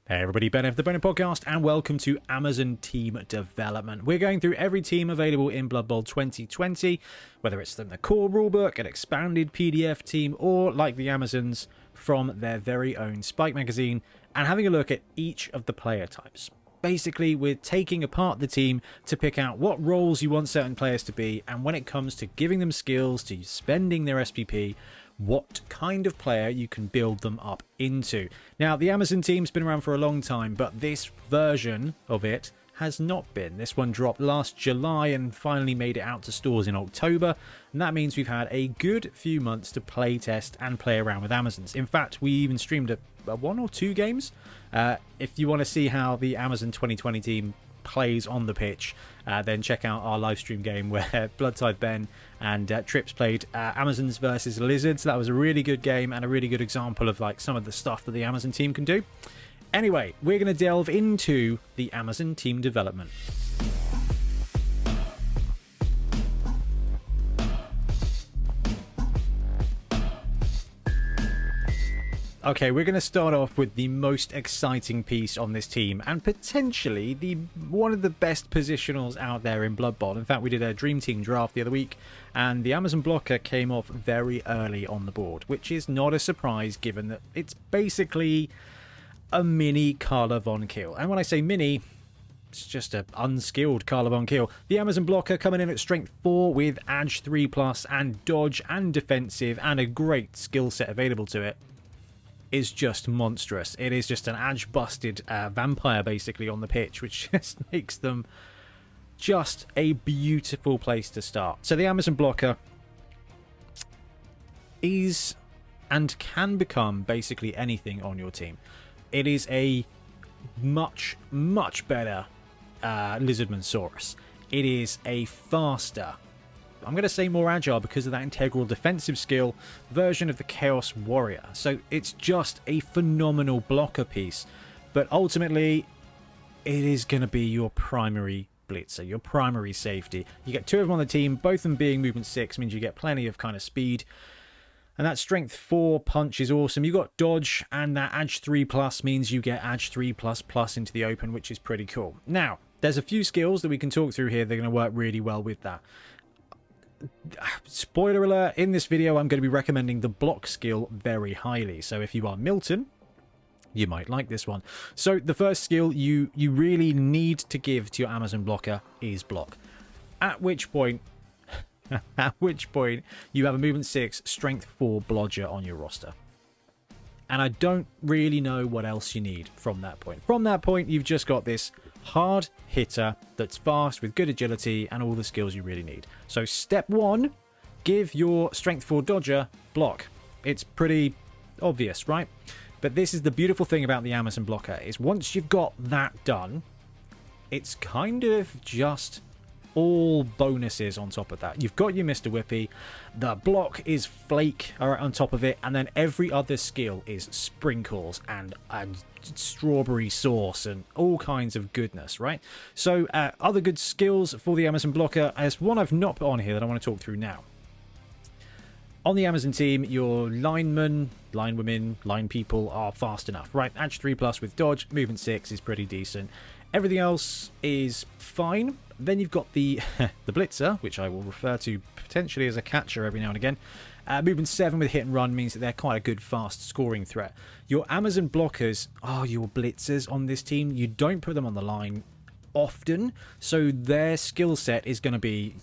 Hey everybody, Bonehead, the Bonehead Podcast, and welcome to Amazon Team Development. We're going through every team available in Blood Bowl 2020, whether it's the core rulebook, an expanded PDF team, or like the Amazons from their very own Spike magazine, and having a look at each of the player types. Basically, we're taking apart the team to pick out what roles you want certain players to be, and when it comes to giving them skills, to spending their SPP, what kind of player you can build them up into. Now, the Amazon team's been around for a long time, but this version of it has not been. This one dropped last July and finally made it out to stores in October, and that means we've had a good few months to play test and play around with Amazons. In fact, we even streamed one or two games. If you want to see how the Amazon 2020 team plays on the pitch, then check out our live stream game where Bloodtithe Ben and Trips played Amazons versus Lizards. That was a really good game and a really good example of like some of the stuff that the Amazon team can do. Anyway, we're going to delve into the Amazon team development. Okay, we're going to start off with the most exciting piece on this team, and potentially one of the best positionals out there in Blood Bowl. In fact, we did a Dream Team draft the other week, and the Amazon blocker came off very early on the board, which is not a surprise given that it's basically a mini Carla Von Kill. And when I say mini, it's just an unskilled Carla Von Kill. The Amazon blocker coming in at strength 4 with Edge 3+, and dodge and defensive, and a great skill set available to it, is just monstrous. It is just an edge busted vampire basically on the pitch, which just makes them just a beautiful place to start. So the Amazon blocker is and can become basically anything on your team. It is a much better Lizardman Saurus. It is a faster, I'm going to say more agile because of that integral defensive skill, version of the Chaos Warrior. So it's just a phenomenal blocker piece. But ultimately, it is going to be your primary Blitzer, your primary safety. You get two of them on the team, both of them being movement 6 means you get plenty of kind of speed. And that strength 4 punch is awesome. You've got dodge, and that edge 3+ means you get edge 3++ into the open, which is pretty cool. Now, there's a few skills that we can talk through here. They're going to work really well with that. Spoiler alert, in this video I'm going to be recommending the block skill very highly. So if you are Milton, you might like this one. So the first skill you really need to give to your Amazon blocker is block. At which point you have a movement 6, strength 4 blodger on your roster. And I don't really know what else you need from that point. From that point, you've just got this hard hitter that's fast with good agility and all the skills you really need. So step 1, give your strength 4 dodger block. It's pretty obvious, right? But this is the beautiful thing about the Amazon blocker, is once you've got that done, it's kind of just all bonuses on top of that. You've got your Mr. Whippy, the block is flake on top of it, and then every other skill is sprinkles and strawberry sauce and all kinds of goodness, right? So other good skills for the Amazon blocker, as one I've not put on here that I want to talk through now. On the Amazon team, your linemen, linewomen, line people are fast enough, right? Edge 3+ with dodge, movement 6 is pretty decent. Everything else is fine. Then you've got the Blitzer, which I will refer to potentially as a catcher every now and again. Movement 7 with hit and run means that they're quite a good fast scoring threat. Your Amazon blockers are your Blitzers on this team. You don't put them on the line often, so their skill set is going to be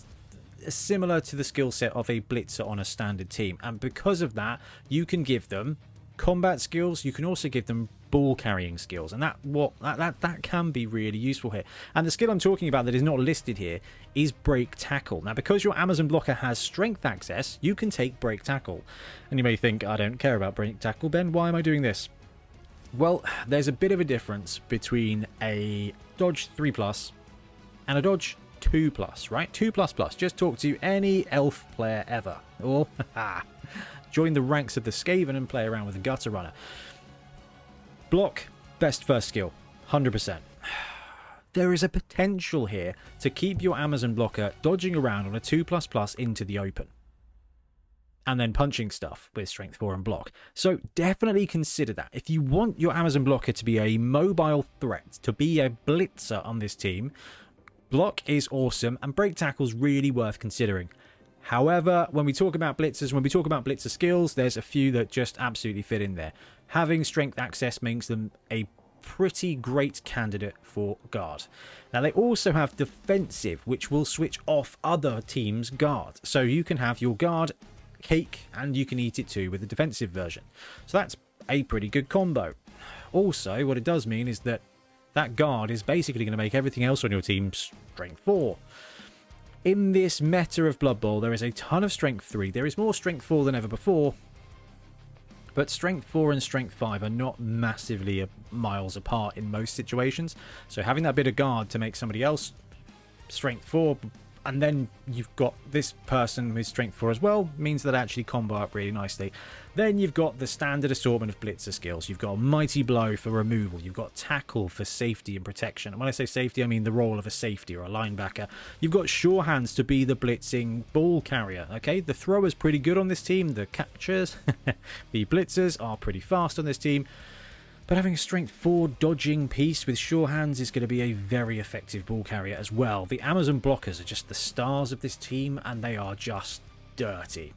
similar to the skill set of a Blitzer on a standard team. And because of that, you can give them combat skills. You can also give them ball carrying skills, and that can be really useful here. And the skill I'm talking about that is not listed here is break tackle. Now, because your Amazon blocker has strength access, you can take break tackle. And you may think, I don't care about break tackle, Ben, why am I doing this? Well, there's a bit of a difference between a dodge 3+ and a dodge 2+, right? 2++. Just talk to any elf player ever, or join the ranks of the Skaven and play around with the Gutter Runner. Block, best first skill, 100%. There is a potential here to keep your Amazon blocker dodging around on a 2++ into the open. and then punching stuff with strength 4 and block. So definitely consider that. If you want your Amazon blocker to be a mobile threat, to be a blitzer on this team, block is awesome, and break tackle's really worth considering. However, when we talk about blitzers, when we talk about blitzer skills, there's a few that just absolutely fit in there. Having strength access makes them a pretty great candidate for guard. Now, they also have defensive, which will switch off other teams' guard. So you can have your guard cake and you can eat it too with the defensive version. So that's a pretty good combo. Also, what it does mean is that that guard is basically going to make everything else on your team strength 4. In this meta of Blood Bowl, there is a ton of strength 3. There is more strength 4 than ever before. But strength 4 and strength 5 are not massively miles apart in most situations. So having that bit of guard to make somebody else strength 4, and then you've got this person with strength 4 as well, means that actually combo up really nicely. Then you've got the standard assortment of blitzer skills. You've got Mighty Blow for removal. You've got Tackle for safety and protection. And when I say safety, I mean the role of a safety or a linebacker. You've got Sure Hands to be the blitzing ball carrier. Okay, the thrower's pretty good on this team. The catchers, the blitzers are pretty fast on this team. But having a strength 4 dodging piece with Sure Hands is going to be a very effective ball carrier as well. The Amazon blockers are just the stars of this team, and they are just dirty.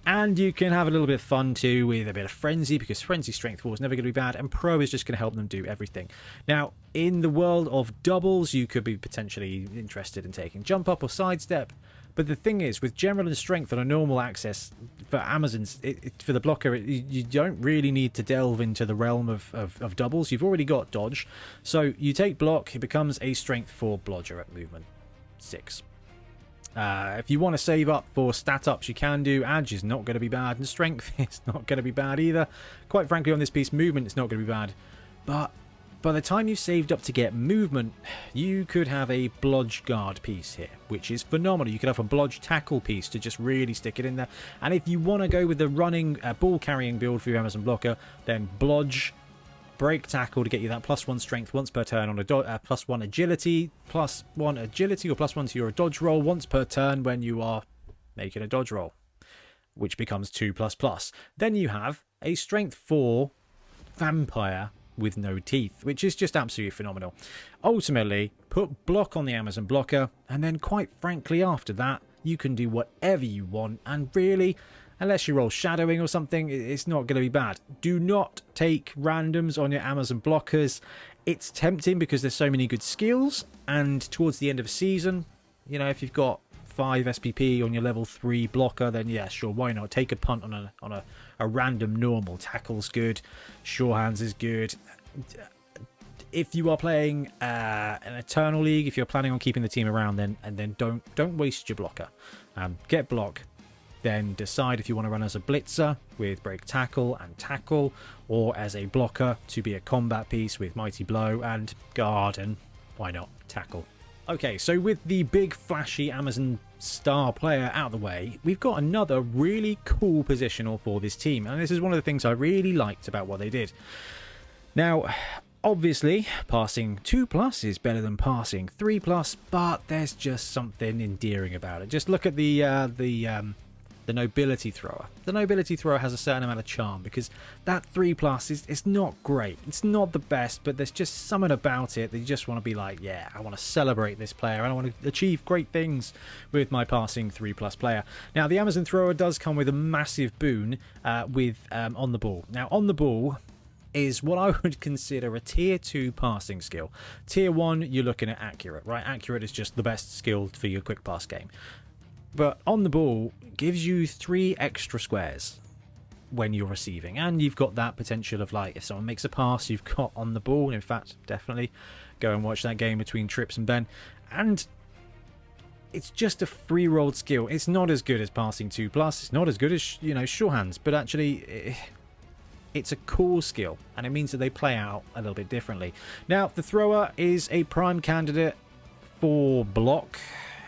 And you can have a little bit of fun too with a bit of Frenzy, because Frenzy strength 4 is never going to be bad, and Pro is just going to help them do everything. Now, in the world of doubles, you could be potentially interested in taking Jump Up or Sidestep. But the thing is, with General and Strength on a normal access for Amazons, for the blocker, you don't really need to delve into the realm of doubles. You've already got Dodge. So you take Block, it becomes a Strength 4 blodger at movement 6. If you want to save up for stat ups, you can do. Edge is not going to be bad, and Strength is not going to be bad either. Quite frankly, on this piece, movement is not going to be bad. But by the time you've saved up to get movement, you could have a blodge guard piece here, which is phenomenal. You could have a blodge tackle piece to just really stick it in there. And if you want to go with the running ball carrying build for your Amazon blocker, then blodge, break tackle to get you that +1 strength once per turn on a +1 agility, +1 agility or +1 to your dodge roll once per turn when you are making a dodge roll, which becomes 2++. Then you have a strength 4 vampire with no teeth, which is just absolutely phenomenal. Ultimately, put block on the Amazon blocker, and then quite frankly after that you can do whatever you want, and really, unless you roll shadowing or something, it's not going to be bad. Do not take randoms on your Amazon blockers. It's tempting because there's so many good skills, and towards the end of a season, you know, if you've got 5 SPP on your level 3 blocker, then yeah, sure, why not? Take a punt on a random normal. Tackle's good, Sure Hands is good. If you are playing an Eternal League, if you're planning on keeping the team around, then don't waste your blocker. Get block, then decide if you want to run as a blitzer with break tackle and tackle, or as a blocker to be a combat piece with Mighty Blow and guard, and why not tackle. Okay, so with the big flashy Amazon star player out of the way, we've got another really cool positional for this team, and this is one of the things I really liked about what they did. Now, obviously, passing 2+ is better than passing 3+, but there's just something endearing about it. Just look at the nobility thrower. The nobility thrower has a certain amount of charm, because that 3+ is not great. It's not the best, but there's just something about it that you just want to be like, yeah, I want to celebrate this player, and I want to achieve great things with my passing 3+ player. Now, the Amazon thrower does come with a massive boon with on the ball. Now, on the ball is what I would consider a tier 2 passing skill. Tier 1, you're looking at accurate, right? Accurate is just the best skill for your quick pass game. But on the ball gives you 3 extra squares when you're receiving, and you've got that potential of, like, if someone makes a pass, you've got on the ball. In fact, definitely go and watch that game between Trips and Ben. And it's just a free rolled skill. It's not as good as passing 2+. It's not as good as, you know, Sure Hands, but actually it's a cool skill, and it means that they play out a little bit differently. Now, the thrower is a prime candidate for block.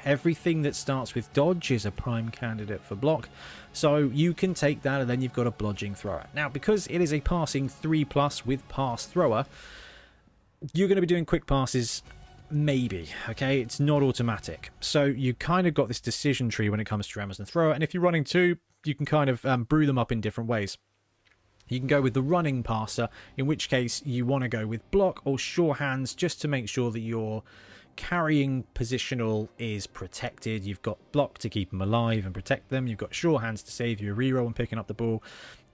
Everything that starts with dodge is a prime candidate for block, so you can take that, and then you've got a blodging thrower. Now, because it is a passing 3+ with pass thrower, you're going to be doing quick passes, maybe, okay? It's not automatic, so you kind of got this decision tree when it comes to your Amazon thrower, and if you're running 2, you can kind of brew them up in different ways. You can go with the running passer, in which case you want to go with block or sure hands, just to make sure that your carrying positional is protected. You've got block to keep them alive and protect them. You've got sure hands to save you a reroll when picking up the ball.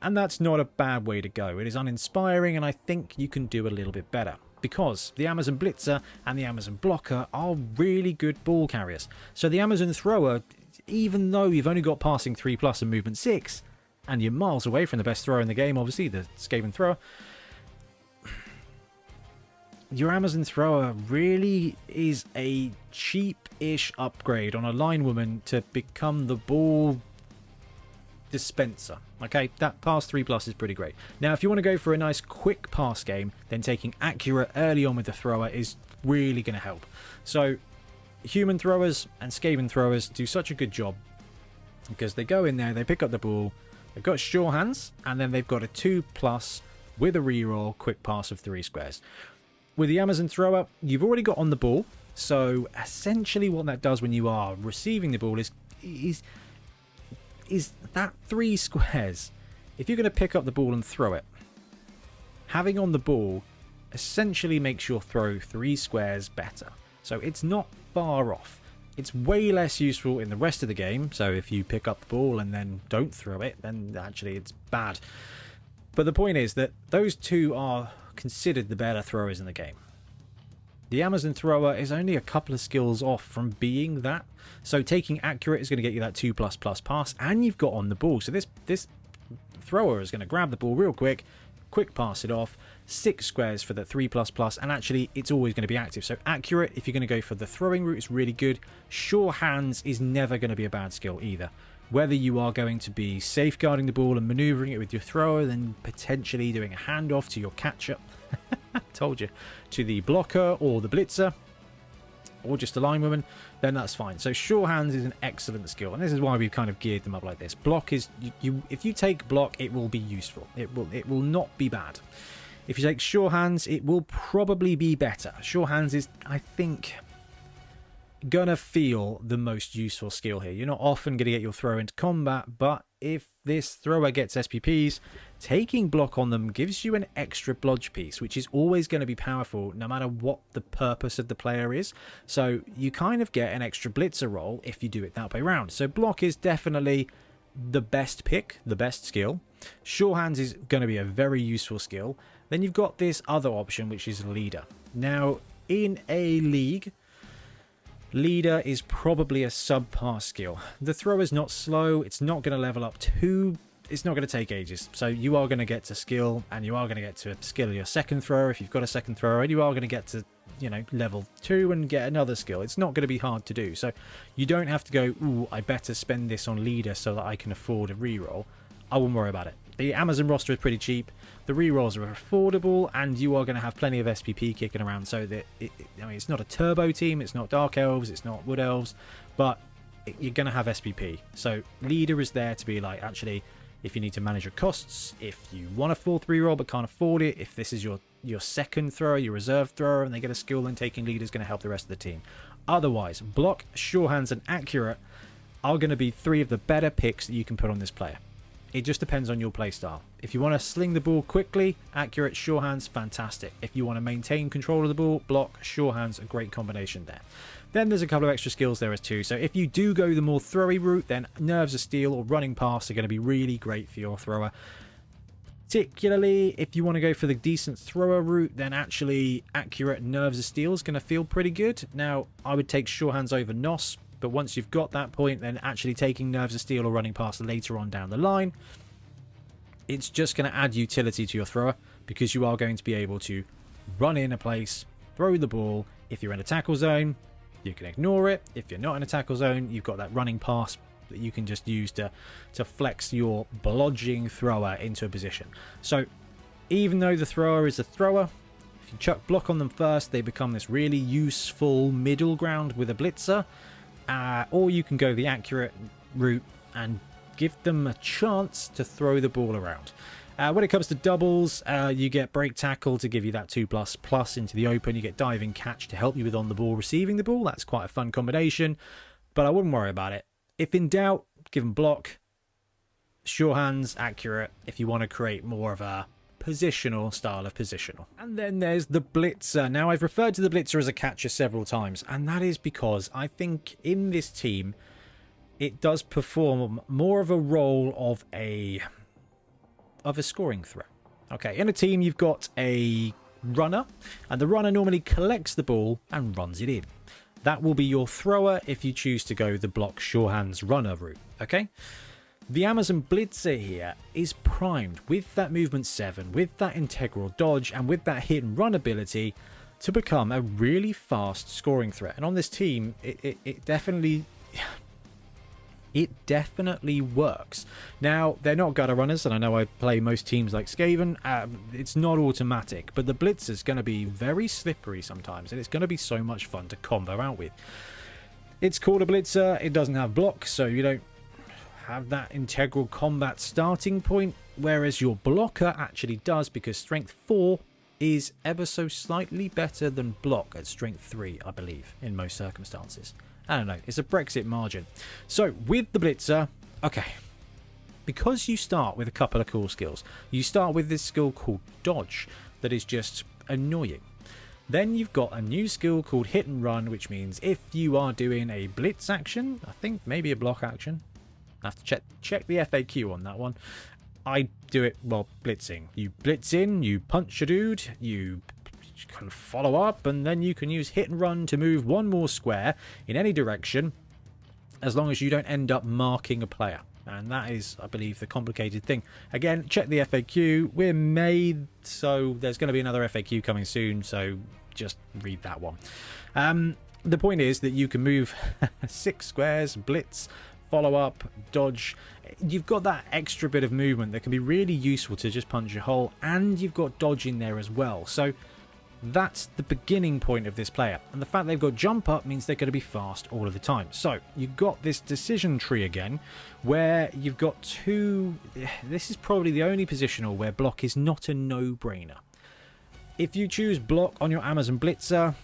And that's not a bad way to go. It is uninspiring, and I think you can do a little bit better, because the Amazon Blitzer and the Amazon Blocker are really good ball carriers. So the Amazon Thrower, even though you've only got passing 3+ and movement 6, and you're miles away from the best thrower in the game, obviously, the Skaven Thrower, your Amazon Thrower really is a cheap-ish upgrade on a Linewoman to become the ball dispenser. Okay, that pass 3+ is pretty great. Now, if you want to go for a nice quick pass game, then taking accurate early on with the thrower is really going to help. So human throwers and Skaven throwers do such a good job, because they go in there, they pick up the ball, they've got sure hands, and then they've got a 2+ with a reroll quick pass of 3 squares. With the Amazon Thrower, you've already got on the ball, so essentially what that does when you are receiving the ball is that 3 squares. If you're going to pick up the ball and throw it, having on the ball essentially makes your throw 3 squares better. So it's not far off. It's way less useful in the rest of the game, so if you pick up the ball and then don't throw it, then actually it's bad. But the point is that those two are considered the better throwers in the game. The Amazon Thrower is only a couple of skills off from being that. So taking accurate is going to get you that 2++ pass, and you've got on the ball. So this thrower is going to grab the ball real quick pass it off, 6 squares for the 3++, and actually it's always going to be active. So accurate, if you're going to go for the throwing route, is really good. Sure hands is never going to be a bad skill either. Whether you are going to be safeguarding the ball and maneuvering it with your thrower, then potentially doing a handoff to your catcher, told you, to the blocker or the blitzer, or just a Linewoman, then that's fine. So sure hands is an excellent skill, and this is why we've kind of geared them up like this. Block is, if you take block, it will be useful. It will not be bad. If you take sure hands, it will probably be better. Sure hands is, I think, gonna feel the most useful skill here. You're not often gonna get your throw into combat, but if this thrower gets SPPs, taking block on them gives you an extra blodge piece, which is always going to be powerful no matter what the purpose of the player is. So you kind of get an extra blitzer roll if you do it that way around. So block is definitely the best pick, the best skill. Sure hands is going to be a very useful skill. Then you've got this other option, which is leader. Now, in a league, leader is probably a subpar skill. The thrower's not slow, it's not going to level up it's not going to take ages. So you are going to get to skill, and you are going to get to skill your second thrower if you've got a second thrower, and you are going to get to, you know, level 2 and get another skill. It's not going to be hard to do. So you don't have to go, ooh, I better spend this on leader so that I can afford a reroll. I wouldn't worry about it. The Amazon roster is pretty cheap. The rerolls are affordable, and you are going to have plenty of SPP kicking around. So that I mean, it's not a turbo team, it's not Dark Elves, it's not Wood Elves, but you're going to have SPP. So leader is there to be like, actually, if you need to manage your costs, if you want a 4th reroll but can't afford it, if this is your second thrower, your reserve thrower, and they get a skill, then taking leader is going to help the rest of the team. Otherwise, block, sure hands, and accurate are going to be 3 of the better picks that you can put on this player. It just depends on your playstyle. If you want to sling the ball quickly, accurate, sure hands, fantastic. If you want to maintain control of the ball, block, sure hands, a great combination there. Then there's a couple of extra skills there as too. So if you do go the more throwy route, then nerves of steel or running pass are going to be really great for your thrower. Particularly if you want to go for the decent thrower route, then actually accurate nerves of steel is going to feel pretty good. Now, I would take sure hands over Norse, but once you've got that point, then actually taking nerves of steel or running past later on down the line, it's just going to add utility to your thrower, because you are going to be able to run in a place, throw the ball. If you're in a tackle zone, you can ignore it. If you're not in a tackle zone, you've got that running pass that you can just use to flex your blodging thrower into a position. So even though the thrower is a thrower, if you chuck block on them first, they become this really useful middle ground with a blitzer. Or you can go the accurate route and give them a chance to throw the ball around. When it comes to doubles, you get break tackle to give you that 2++ into the open. You get diving catch to help you with on the ball receiving the ball. That's quite a fun combination, but I wouldn't worry about it. If in doubt, give them block, sure hands, accurate, if you want to create more of a positional style of positional. And then there's the Blitzer. Now, I've referred to the Blitzer as a catcher several times, and that is because I think in this team, it does perform more of a role of a scoring threat. Okay, in a team, you've got a runner, and the runner normally collects the ball and runs it in. That will be your thrower if you choose to go the block sure hands runner route. Okay, the Amazon Blitzer here is primed with that movement 7, with that integral dodge, and with that hit and run ability to become a really fast scoring threat. And on this team, it definitely works. Now, they're not gutter runners, and I know I play most teams like Skaven. It's not automatic, but the Blitzer is going to be very slippery sometimes, and it's going to be so much fun to combo out with. It's called a Blitzer. It doesn't have block, so you don't have that integral combat starting point, whereas your blocker actually does, because strength 4 is ever so slightly better than block at strength 3, I believe, in most circumstances. I don't know, it's a Brexit margin. So with the Blitzer, okay, because you start with a couple of cool skills. You start with this skill called dodge that is just annoying. Then you've got a new skill called hit and run, which means if you are doing a blitz action, I think maybe a block action, I have to check the FAQ on that one. I do it while blitzing. You blitz in, you punch a dude, you can follow up, and then you can use hit and run to move one more square in any direction, as long as you don't end up marking a player. And that is, I believe, the complicated thing. Again, check the FAQ. We're made, so there's going to be another FAQ coming soon, so just read that one. The point is that you can move 6 squares, blitz, follow up, dodge. You've got that extra bit of movement that can be really useful to just punch a hole, and you've got dodge in there as well. So that's the beginning point of this player, and the fact they've got jump up means they're going to be fast all of the time. So you've got this decision tree again, where you've got two. This is probably the only positional where block is not a no-brainer. If you choose block on your Amazon Blitzer,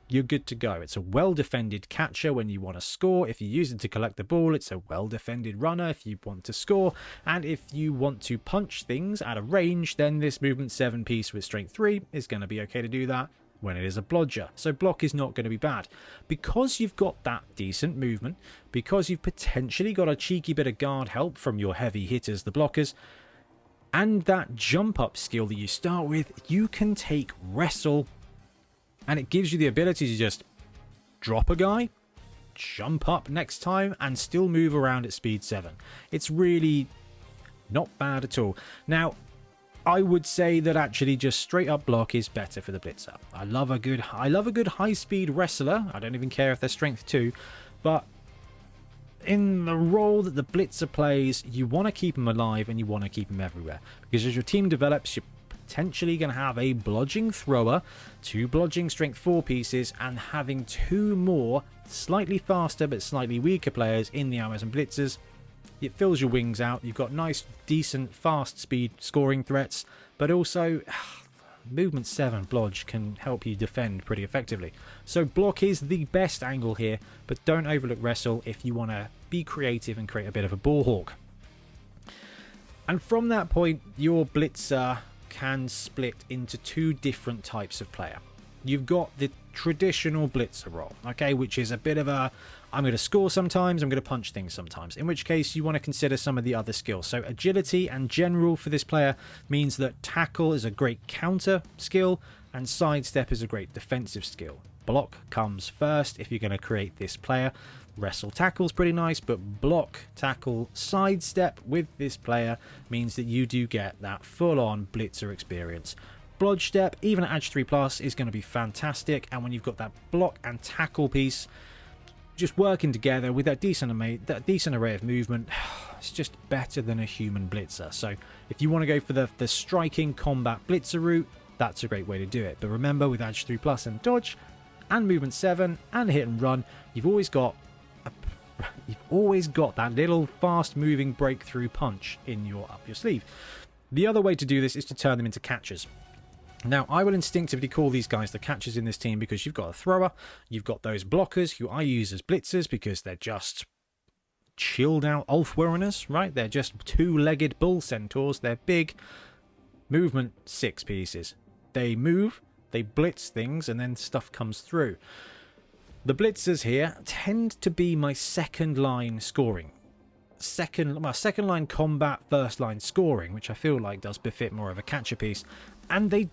you're good to go. It's a well-defended catcher when you want to score. If you use it to collect the ball, it's a well-defended runner if you want to score. And if you want to punch things at a range, then this movement 7 piece with strength 3 is going to be okay to do that when it is a blodger. So block is not going to be bad. Because you've got that decent movement, because you've potentially got a cheeky bit of guard help from your heavy hitters, the blockers, and that jump up skill that you start with, you can take wrestle, and it gives you the ability to just drop a guy, jump up next time, and still move around at speed 7. It's really not bad at all. Now, I would say that actually just straight up block is better for the Blitzer. I love a good high speed wrestler. I don't even care if they're strength 2, but in the role that the Blitzer plays, you want to keep him alive and you want to keep him everywhere, because as your team develops, you're potentially going to have a blodging thrower, 2 blodging strength 4 pieces, and having 2 more slightly faster but slightly weaker players in the Amazon Blitzers. It fills your wings out. You've got nice, decent, fast speed scoring threats, but also movement 7 blodge can help you defend pretty effectively. So block is the best angle here, but don't overlook wrestle if you want to be creative and create a bit of a ball hawk. And from that point, your Blitzer can split into 2 different types of player. You've got the traditional Blitzer role, okay, which is a bit of a, I'm going to score sometimes, I'm going to punch things sometimes, in which case you want to consider some of the other skills. So agility and general for this player means that tackle is a great counter skill and sidestep is a great defensive skill. Block comes first if you're going to create this player. Wrestle tackle's pretty nice, but block, tackle, sidestep with this player means that you do get that full-on Blitzer experience. Blodge step, even at Edge 3+, is going to be fantastic, and when you've got that block and tackle piece just working together with that decent array of movement, it's just better than a human Blitzer. So if you want to go for the striking combat Blitzer route, that's a great way to do it. But remember, with Edge 3+ and dodge and movement 7 and hit and run, you've always got that little fast moving breakthrough punch up your sleeve. The other way to do this is to turn them into catchers. Now, I will instinctively call these guys the catchers in this team because you've got a thrower, you've got those blockers who I use as blitzers because they're just chilled out Ulfwereners, right? They're just two-legged bull centaurs. They're big. Movement 6 pieces. They move, they blitz things, and then stuff comes through. The blitzers here tend to be my second line scoring. Second line combat, first line scoring, which I feel like does befit more of a catcher piece. And they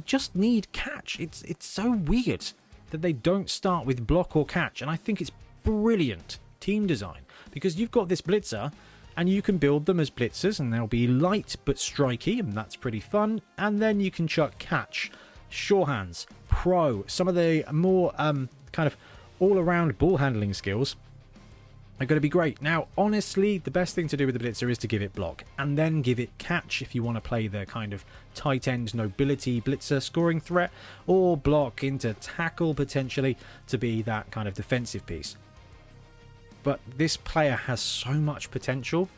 just need catch. It's so weird that they don't start with block or catch, and I think it's brilliant team design, because you've got this blitzer and you can build them as blitzers and they'll be light but striky, and that's pretty fun. And then you can chuck catch, sure hands, pro, some of the more kind of all-around ball handling skills are going to be great. Now, honestly, the best thing to do with the blitzer is to give it block and then give it catch if you want to play the kind of tight end nobility blitzer scoring threat, or block into tackle potentially to be that kind of defensive piece. But this player has so much potential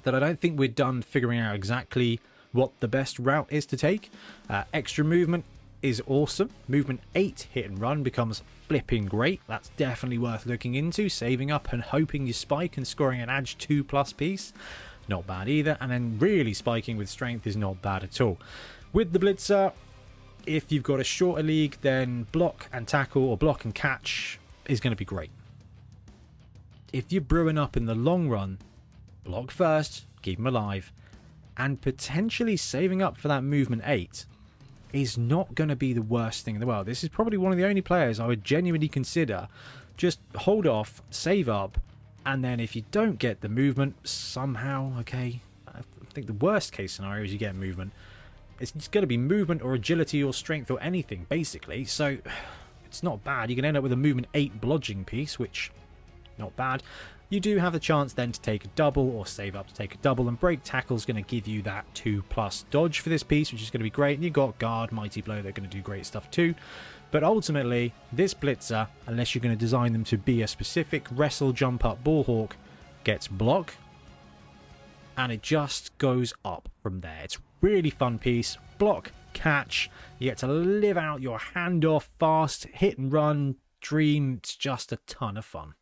that I don't think we're done figuring out exactly what the best route is to take. Extra movement is awesome. Movement 8 hit and run becomes flipping great. That's definitely worth looking into. Saving up and hoping you spike and scoring an edge 2+ piece, not bad either. And then really spiking with strength is not bad at all. With the blitzer, if you've got a shorter league, then block and tackle or block and catch is going to be great. If you're brewing up in the long run, block first, keep them alive, and potentially saving up for that movement 8 is not going to be the worst thing in the world. This is probably one of the only players I would genuinely consider just hold off, save up, and then if you don't get the movement somehow, okay, I think the worst case scenario is you get movement. It's going to be movement or agility or strength or anything, basically, so it's not bad. You can end up with a movement 8 blodging piece, which, not bad. You do have the chance then to take a double or save up to take a double, and break tackle is going to give you that 2+ dodge for this piece, which is going to be great. And you've got guard, mighty blow, they're going to do great stuff too. But ultimately, this blitzer, unless you're going to design them to be a specific wrestle, jump up, ball hawk, gets block, and it just goes up from there. It's really fun piece. Block, catch, you get to live out your handoff, fast, hit and run dream. It's just a ton of fun.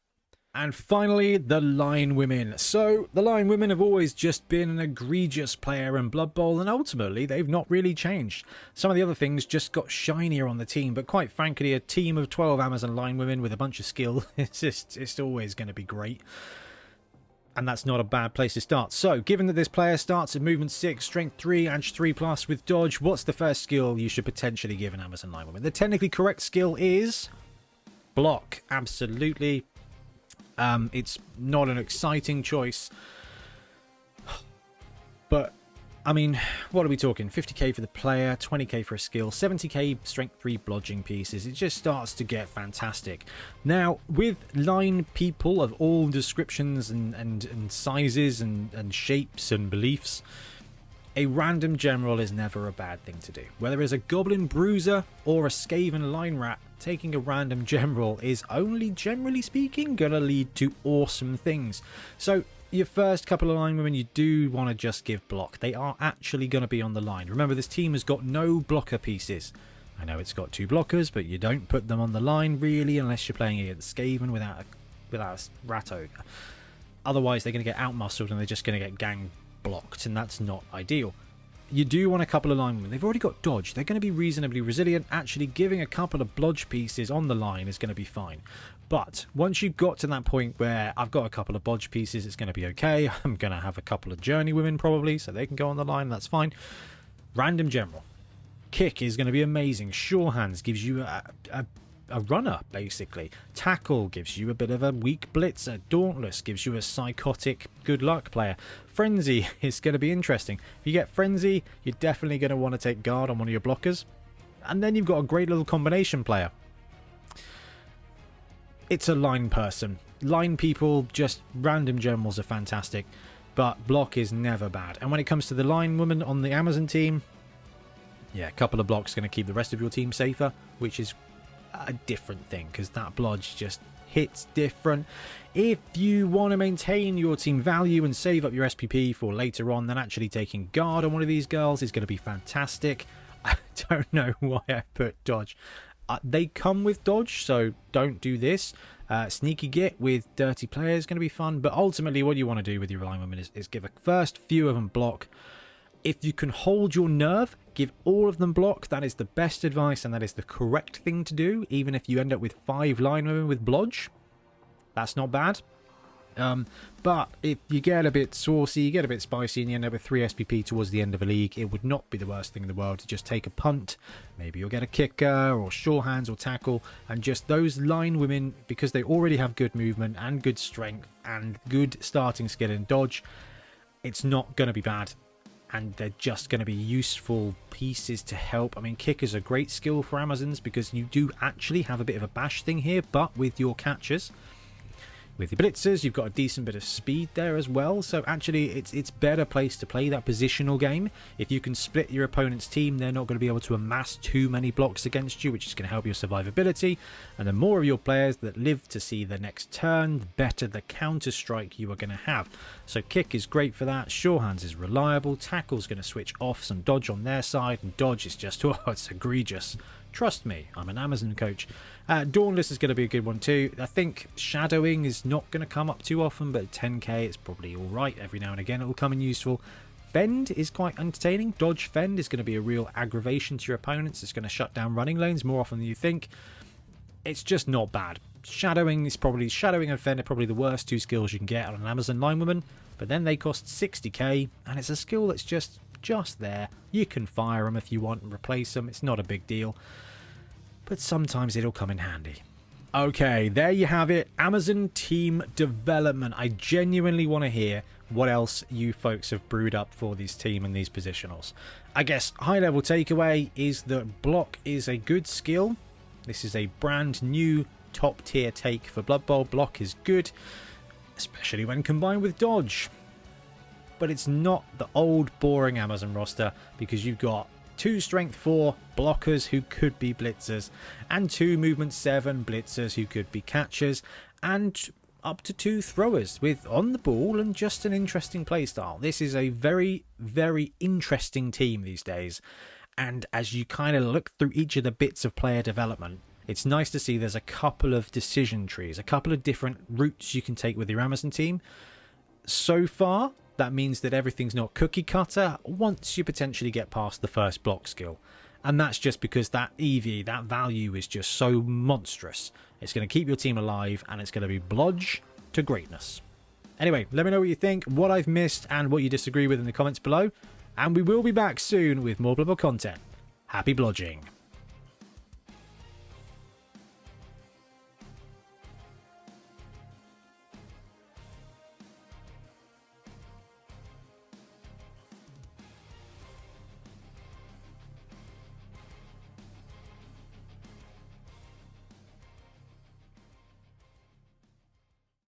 And finally, the Linewomen. So, the Linewomen have always just been an egregious player in Blood Bowl, and ultimately, they've not really changed. Some of the other things just got shinier on the team, but quite frankly, a team of 12 Amazon Linewomen with a bunch of skill, it's always going to be great. And that's not a bad place to start. So, given that this player starts at movement 6, strength 3, edge 3+ with dodge, what's the first skill you should potentially give an Amazon Linewoman? The technically correct skill is block. Absolutely. It's not an exciting choice, but I mean, what are we talking? 50k for the player, 20k for a skill, 70k strength 3 blodging pieces. It just starts to get fantastic. Now, with line people of all descriptions and sizes and shapes and beliefs, a random general is never a bad thing to do. Whether it's a goblin bruiser or a skaven line rat, taking a random general is only, generally speaking, going to lead to awesome things. So your first couple of Linewomen, you do want to just give block. They are actually going to be on the line. Remember, this team has got no blocker pieces. I know it's got 2 blockers, but you don't put them on the line really unless you're playing against Skaven without a rat ogre. Otherwise, they're going to get outmuscled and they're just going to get gang blocked, and that's not ideal. You do want a couple of linemen. They've already got dodge. They're going to be reasonably resilient. Actually, giving a couple of blodge pieces on the line is going to be fine. But once you've got to that point where I've got a couple of bodge pieces, it's going to be okay. I'm going to have a couple of journeywomen probably, so they can go on the line. That's fine. Random general. Kick is going to be amazing. Sure hands gives you a runner, basically. Tackle gives you a bit of a weak blitzer. Dauntless gives you a psychotic good luck player. Frenzy is going to be interesting. If you get Frenzy, you're definitely going to want to take guard on one of your blockers. And then you've got a great little combination player. It's a line person. Line people, just random generals are fantastic. But block is never bad. And when it comes to the line woman on the Amazon team, yeah, a couple of blocks going to keep the rest of your team safer, which is a different thing, because that blodge just hits different. If you want to maintain your team value and save up your SPP for later on, then actually taking guard on one of these girls is going to be fantastic. I don't know why I put dodge. They come with dodge, so don't do this. Sneaky Git with dirty players is going to be fun, but ultimately what you want to do with your Linewomen is give a first few of them block. If you can hold your nerve, give all of them block. That is the best advice, and that is the correct thing to do, even if you end up with 5 Linewomen with blodge. That's not bad. But if you get a bit saucy, you get a bit spicy, and you end up with 3 SPP towards the end of a league, it would not be the worst thing in the world to just take a punt. Maybe you'll get a kicker or sure hands or tackle, and just those Linewomen, because they already have good movement and good strength and good starting skill in dodge, it's not going to be bad. And they're just going to be useful pieces to help. I mean, kick is a great skill for Amazons because you do actually have a bit of a bash thing here, but with your catchers. With the Blitzers, you've got a decent bit of speed there as well, so actually it's better place to play that positional game. If you can split your opponent's team, they're not going to be able to amass too many blocks against you, which is going to help your survivability. And the more of your players that live to see the next turn, the better the counter strike you are going to have. So kick is great for that, sure hands is reliable, tackle's going to switch off some dodge on their side, and dodge is just, oh, it's egregious. Trust me, I'm an Amazon coach. Dauntless is going to be a good one too. I think shadowing is not going to come up too often, but 10k it's probably alright. Every now and again it will come in useful. Fend is quite entertaining. Dodge Fend is going to be a real aggravation to your opponents. It's going to shut down running lanes more often than you think. It's just not bad. Shadowing and Fend are probably the worst 2 skills you can get on an Amazon Linewoman, but then they cost 60k, and it's a skill that's just there. You can fire them if you want and replace them. It's not a big deal, but sometimes it'll come in handy. Okay, there you have it. Amazon team development. I genuinely want to hear what else you folks have brewed up for this team and these positionals. I guess high level takeaway is that block is a good skill. This is a brand new top tier take for Blood Bowl. Block is good, especially when combined with dodge. But it's not the old boring Amazon roster, because you've got 2 strength 4 blockers who could be blitzers, and 2 movement 7 blitzers who could be catchers, and up to 2 throwers with on the ball and just an interesting playstyle. This is a very, very interesting team these days, and as you kind of look through each of the bits of player development, it's nice to see there's a couple of decision trees, a couple of different routes you can take with your Amazon team. So far, that means that everything's not cookie cutter once you potentially get past the first block skill. And that's just because that EV, that value is just so monstrous. It's going to keep your team alive, and it's going to be blodge to greatness. Anyway, let me know what you think, what I've missed, and what you disagree with in the comments below. And we will be back soon with more Blood Bowl content. Happy blodging.